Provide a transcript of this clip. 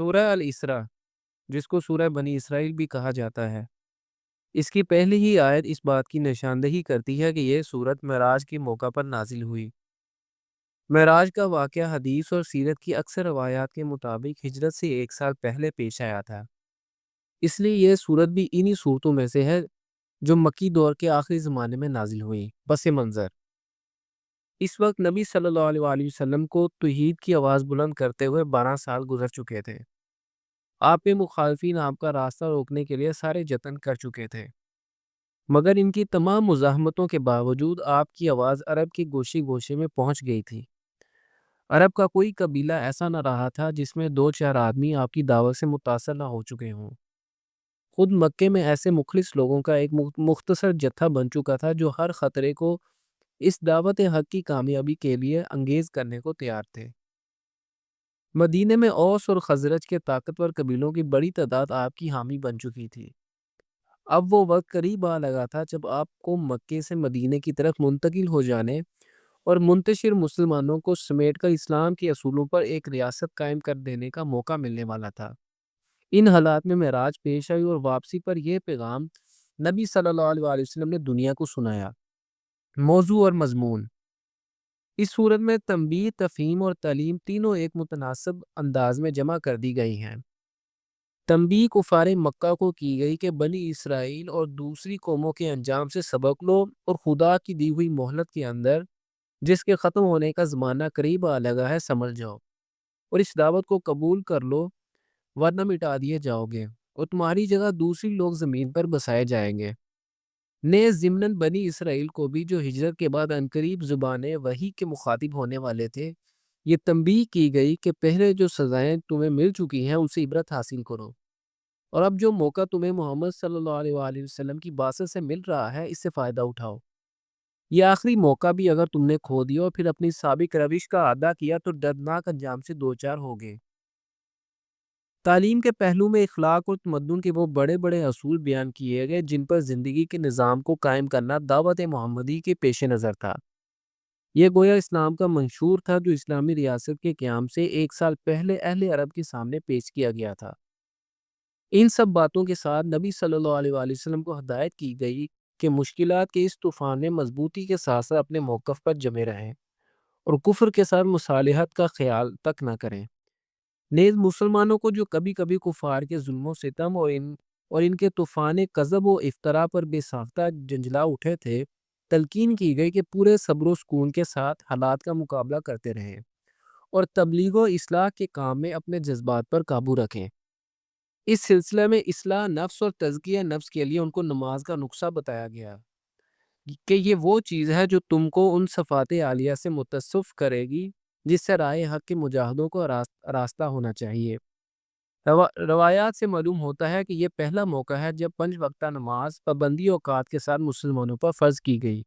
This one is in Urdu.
سورہ الاسراء، جس کو سورہ بنی اسرائیل بھی کہا جاتا ہے، اس کی پہلی ہی آیت اس بات کی نشاندہی کرتی ہے کہ یہ سورت معراج کے موقع پر نازل ہوئی۔ معراج کا واقعہ حدیث اور سیرت کی اکثر روایات کے مطابق ہجرت سے 1 سال پہلے پیش آیا تھا۔ اس لیے یہ سورت بھی انہی صورتوں میں سے ہے جو مکی دور کے آخری زمانے میں نازل ہوئی۔ پس منظر: اس وقت نبی صلی اللہ علیہ وآلہ وسلم کو توحید کی آواز بلند کرتے ہوئے 12 سال گزر چکے تھے۔ آپ کے مخالفین آپ کا راستہ روکنے کے لیے سارے جتن کر چکے تھے، مگر ان کی تمام مزاحمتوں کے باوجود آپ کی آواز عرب کے گوشے گوشے میں پہنچ گئی تھی۔ عرب کا کوئی قبیلہ ایسا نہ رہا تھا جس میں 2-4 آدمی آپ کی دعوت سے متاثر نہ ہو چکے ہوں۔ خود مکے میں ایسے مخلص لوگوں کا ایک مختصر جتھا بن چکا تھا جو ہر خطرے کو اس دعوت حق کی کامیابی کے لیے انگیز کرنے کو تیار تھے۔ مدینے میں اوس اور خزرج کے طاقتور قبیلوں کی بڑی تعداد آپ کی حامی بن چکی تھی۔ اب وہ وقت قریب آ لگا تھا جب آپ کو مکے سے مدینے کی طرف منتقل ہو جانے اور منتشر مسلمانوں کو سمیٹ کر اسلام کے اصولوں پر ایک ریاست قائم کر دینے کا موقع ملنے والا تھا۔ ان حالات میں معراج پیش آئی اور واپسی پر یہ پیغام نبی صلی اللہ علیہ وآلہ وسلم نے دنیا کو سنایا۔ موضوع اور مضمون: اس صورت میں تنبیہ، تفہیم اور تعلیم تینوں ایک متناسب انداز میں جمع کر دی گئی ہیں۔ تنبیہ کفار مکہ کو کی گئی کہ بنی اسرائیل اور دوسری قوموں کے انجام سے سبق لو اور خدا کی دی ہوئی مہلت کے اندر جس کے ختم ہونے کا زمانہ قریب آ لگا ہے سمجھ جاؤ اور اس دعوت کو قبول کر لو، ورنہ مٹا دیے جاؤ گے اور تمہاری جگہ دوسری لوگ زمین پر بسائے جائیں گے۔ نیز ضمناً بنی اسرائیل کو بھی جو ہجرت کے بعد عنقریب زبان وحی کے مخاطب ہونے والے تھے، یہ تنبیہ کی گئی کہ پہلے جو سزائیں تمہیں مل چکی ہیں ان سے عبرت حاصل کرو، اور اب جو موقع تمہیں محمد صلی اللہ علیہ وآلہ وسلم کی باسط سے مل رہا ہے اس سے فائدہ اٹھاؤ۔ یہ آخری موقع بھی اگر تم نے کھو دیا اور پھر اپنی سابق روش کا اعادہ کیا تو دردناک انجام سے دوچار ہوگے۔ تعلیم کے پہلو میں اخلاق اور تمدن کے وہ بڑے بڑے اصول بیان کیے گئے جن پر زندگی کے نظام کو قائم کرنا دعوت محمدی کے پیش نظر تھا۔ یہ گویا اسلام کا منشور تھا جو اسلامی ریاست کے قیام سے 1 سال پہلے اہل عرب کے سامنے پیش کیا گیا تھا۔ ان سب باتوں کے ساتھ نبی صلی اللہ علیہ وآلہ وسلم کو ہدایت کی گئی کہ مشکلات کے اس طوفان میں مضبوطی کے ساتھ ساتھ اپنے موقف پر جمے رہیں اور کفر کے ساتھ مصالحت کا خیال تک نہ کریں۔ نیز مسلمانوں کو جو کبھی کبھی کفار کے ظلم و ستم اور ان کے طوفان کذب و افطرا پر بے ساختہ جنجلا اٹھے تھے، تلقین کی گئی کہ پورے صبر و سکون کے ساتھ حالات کا مقابلہ کرتے رہیں اور تبلیغ و اصلاح کے کام میں اپنے جذبات پر قابو رکھیں۔ اس سلسلے میں اصلاح نفس اور تزکیہ نفس کے لیے ان کو نماز کا نسخہ بتایا گیا کہ یہ وہ چیز ہے جو تم کو ان صفات عالیہ سے متصف کرے گی جس سے رائے حق کے مجاہدوں کو راستہ ہونا چاہیے۔ روایات سے معلوم ہوتا ہے کہ یہ پہلا موقع ہے جب 5 وقتہ نماز پابندی اوقات کے ساتھ مسلمانوں پر فرض کی گئی۔